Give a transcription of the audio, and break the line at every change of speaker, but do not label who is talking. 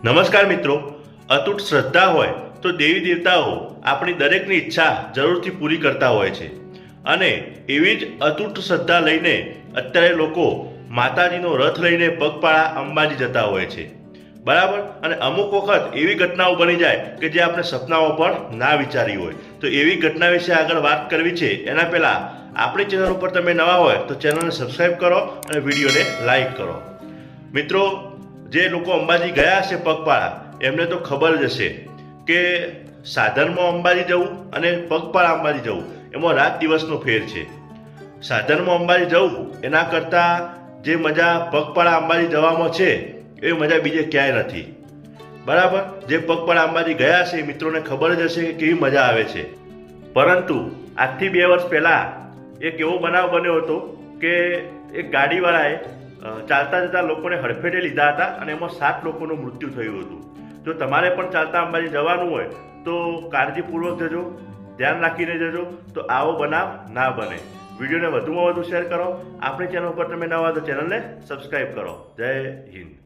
નમસ્કાર મિત્રો, અતૂટ શ્રદ્ધા હોય તો દેવી દેવતાઓ આપણી દરેકની ઈચ્છા જરૂરથી પૂરી કરતા હોય છે અને એવી જ અતૂટ શ્રદ્ધા લઈને અત્યારે લોકો માતાજીનો રથ લઈને પગપાળા અંબાજી જતા હોય છે, બરાબર. અને અમુક વખત એવી ઘટનાઓ બની જાય કે જે આપણે સપનાઓ પણ ના વિચારી હોય. તો એવી ઘટના વિશે આગળ વાત કરવી છે એના પહેલાં આપણી ચેનલ ઉપર તમે નવા હોય તો ચેનલને સબસ્ક્રાઈબ કરો અને વિડીયોને લાઈક કરો. મિત્રો, જે લોકો અંબાજી ગયા હશે પગપાળા એમને તો ખબર જ હશે કે સાધનમાં અંબાજી જવું અને પગપાળા અંબાજી જવું એમાં રાત દિવસનો ફેર છે. સાધનમાં અંબાજી જવું એના કરતાં જે મજા પગપાળા અંબાજી જવામાં છે એ મજા બીજે ક્યાંય નથી, બરાબર. જે પગપાળા અંબાજી ગયા હશે એ મિત્રોને ખબર જ હશે કે કેવી મજા આવે છે. પરંતુ આજથી 2 વર્ષ પહેલાં એક એવો બનાવ બન્યો હતો કે એક ગાડીવાળાએ ચાલતા જતા લોકોને હડફેટે લીધા હતા અને એમાં 7 લોકોનું મૃત્યુ થયું હતું. જો તમારે પણ ચાલતા અંબાજી જવાનું હોય તો કાળજીપૂર્વક જજો, ધ્યાન રાખીને જજો, તો આવો બનાવ ના બને. વિડીયોને વધુમાં વધુ શેર કરો. આપણી ચેનલ પર તમે નવા તો ચેનલને સબસ્ક્રાઈબ કરો. જય હિન્દ.